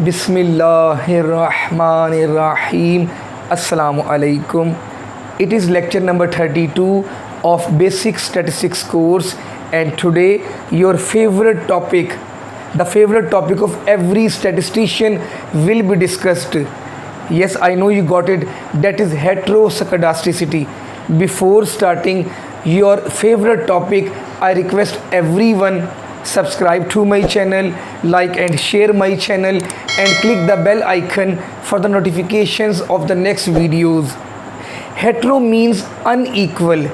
Bismillahirrahmanirrahim. Assalamu alaikum. It is lecture number 32 of Basic Statistics course, and today your favorite topic, the favorite topic of every statistician, will be discussed. Yes, I know you got it. That is heteroscedasticity. Before starting your favorite topic, I request everyone subscribe to my channel, like and share my channel, and click the bell icon for the notifications of the next videos. Hetero means unequal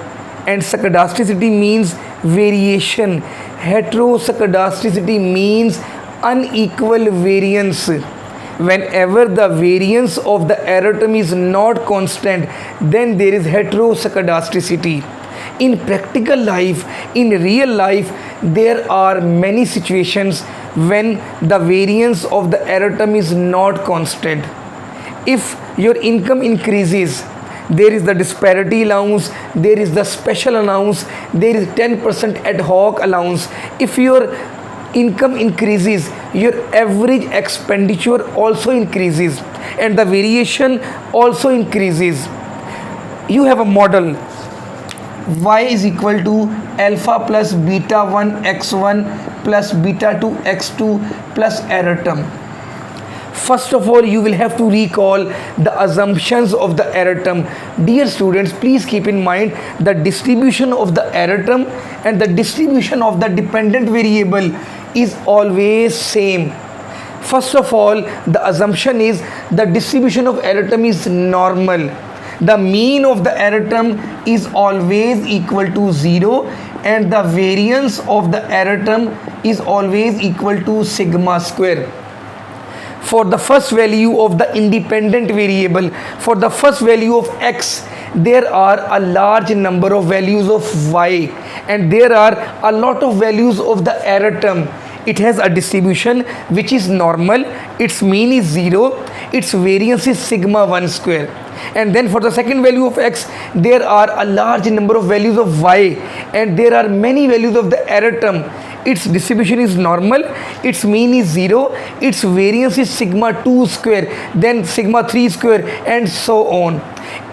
and scedasticity means variation. Heteroscedasticity means unequal variance. Whenever the variance of the error term is not constant, then there is heteroscedasticity. In practical life, in real life, there are many situations when the variance of the error term is not constant. If your income increases, there is the disparity allowance, there is the special allowance, there is 10% ad hoc allowance. If your income increases, your average expenditure also increases and the variation also increases. You have a model y is equal to alpha plus beta 1 x1 plus beta 2 x2 plus error term. First of all, you will have to recall the assumptions of the error term. Dear students, please keep in mind the distribution of the error term and the distribution of the dependent variable is always same. First of all, the assumption is the distribution of error term is normal. The mean of the error term is always equal to 0 and the variance of the error term is always equal to sigma square. For the first value of the independent variable, for the first value of x, there are a large number of values of y and there are a lot of values of the error term. It has a distribution which is normal, its mean is 0, its variance is sigma 1 square. And then for the second value of x, there are a large number of values of y and there are many values of the error term. Its distribution is normal, its mean is 0, its variance is sigma 2 square, then sigma 3 square and so on.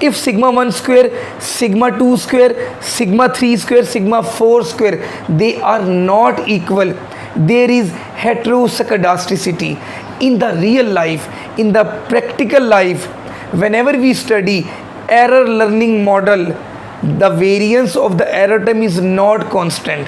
If sigma 1 square, sigma 2 square, sigma 3 square, sigma 4 square, they are not equal, there is heteroscedasticity. In the real life, in the practical life, whenever we study error learning model, the variance of the error term is not constant.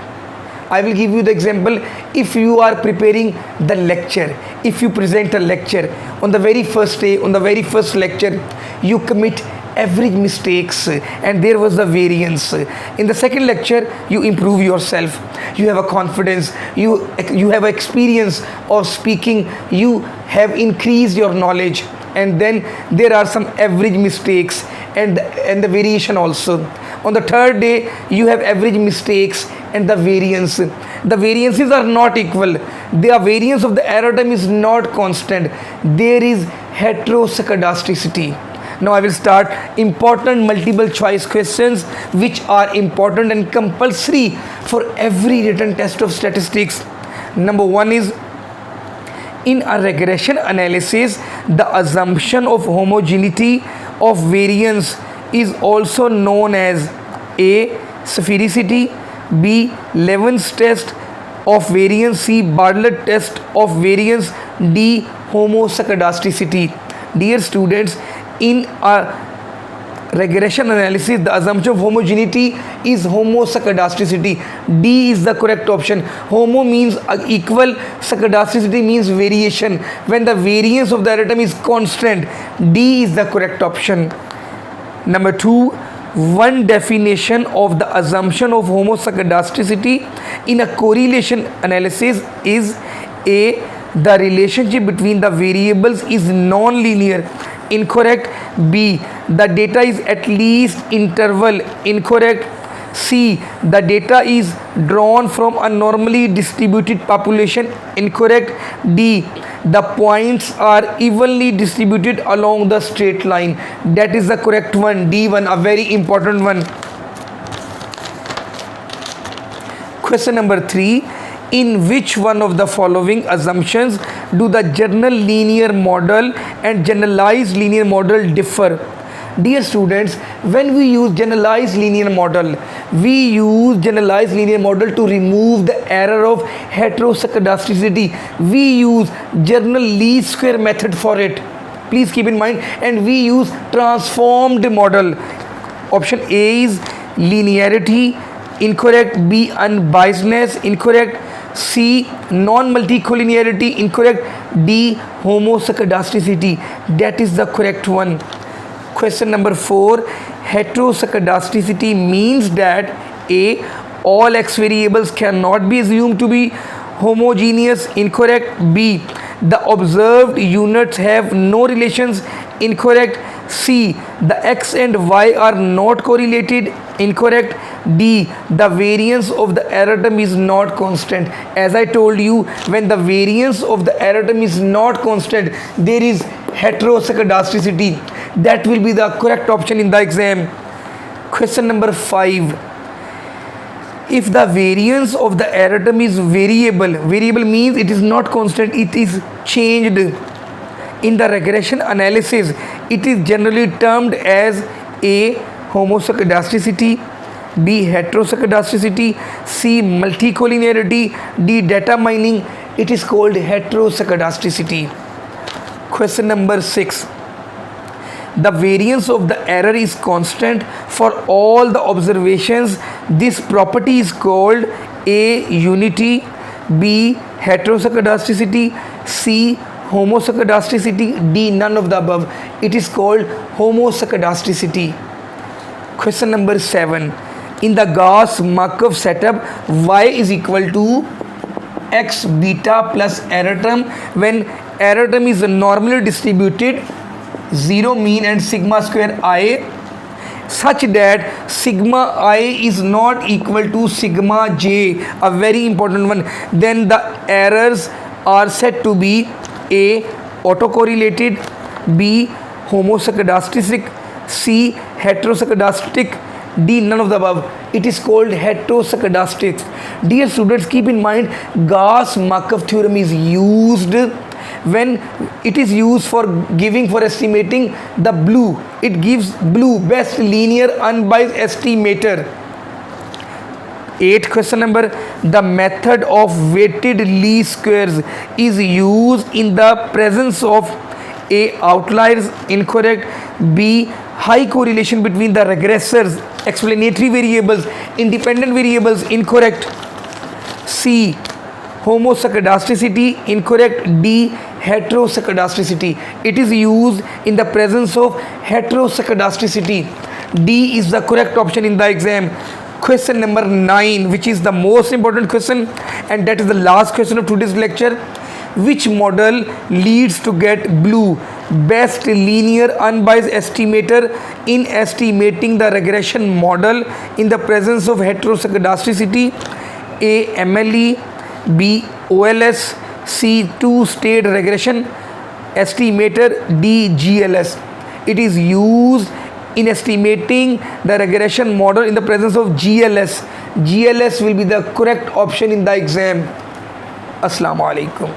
I will give you the example. If you are preparing the lecture, if you present a lecture, on the very first day, on the very first lecture, you commit average mistakes and there was the variance. In the second lecture, you improve yourself, you have a confidence, you have experience of speaking, you have increased your knowledge, and then there are some average mistakes and the variation also. On the third day, you have average mistakes and the variance. The variances are not equal. The variance of the error term is not constant. There is heteroscedasticity. Now I will start important multiple choice questions which are important and compulsory for every written test of statistics. Number one is, in a regression analysis, the assumption of homogeneity of variance is also known as A. Sphericity, B. Leven's test of variance, C. Bartlett test of variance, D. Homoscedasticity. Dear students, in a regression analysis, the assumption of homogeneity is homoscedasticity. D is the correct option. Homo means equal, scedasticity means variation. When the variance of the error term is constant, D is the correct option. Number two, one definition of the assumption of homoscedasticity in a correlation analysis is A. The relationship between the variables is non-linear. Incorrect. B. The data is at least interval. Incorrect. C. The data is drawn from a normally distributed population. Incorrect. D. The points are evenly distributed along the straight line. That is the correct one. D1, a very important one. Question number 3. In which one of the following assumptions do the general linear model and generalized linear model differ? Dear students, when we use generalized linear model, we use generalized linear model to remove the error of heteroscedasticity. We use general least square method for it. Please keep in mind, and we use transformed model. Option A is linearity, incorrect. B, unbiasedness, incorrect. C, non-multicollinearity, incorrect. D, homoscedasticity. That is the correct one. Question number 4, heteroscedasticity means that A, all x variables cannot be assumed to be homogeneous, incorrect. B, the observed units have no relations, incorrect. C, the x and y are not correlated, incorrect. D, the variance of the error term is not constant. As I told you, when the variance of the error term is not constant, there is heteroscedasticity. That will be the correct option in the exam. Question number 5. If the variance of the error term is variable means it is not constant, it is changed. In the regression analysis, it is generally termed as A, homoscedasticity, B, heteroscedasticity, C, multicollinearity, D, data mining. It is called heteroscedasticity. Question number 6. The variance of the error is constant for all the observations. This property is called A, unity, B, heteroscedasticity, C, homoscedasticity, D, none of the above. It is called homoscedasticity. Question number 7. In the Gauss-Markov setup, y is equal to x beta plus error term when error term is normally distributed, 0 mean and sigma square I, such that sigma I is not equal to sigma j, a very important one. Then the errors are said to be A, autocorrelated, B, homoscedastic, C, heteroscedastic, D, none of the above. It is called heteroscedastic. Dear students, keep in mind, Gauss-Markov theorem is used when it is used for estimating the blue. It gives blue, best linear unbiased estimator. 8th question number. The method of weighted least squares is used in the presence of A, outliers, incorrect. B, high correlation between the regressors, explanatory variables, independent variables, incorrect. C, homoscedasticity, incorrect. D, heteroscedasticity. It is used in the presence of heteroscedasticity. D is the correct option in the exam. Question number 9, which is the most important question, and that is the last question of today's lecture. Which model leads to get blue, best linear unbiased estimator in estimating the regression model in the presence of heteroscedasticity? A, MLE, B, OLS, C, two-state regression estimator, D, GLS. It is used in estimating the regression model in the presence of GLS. GLS will be the correct option in the exam. Assalamu alaikum.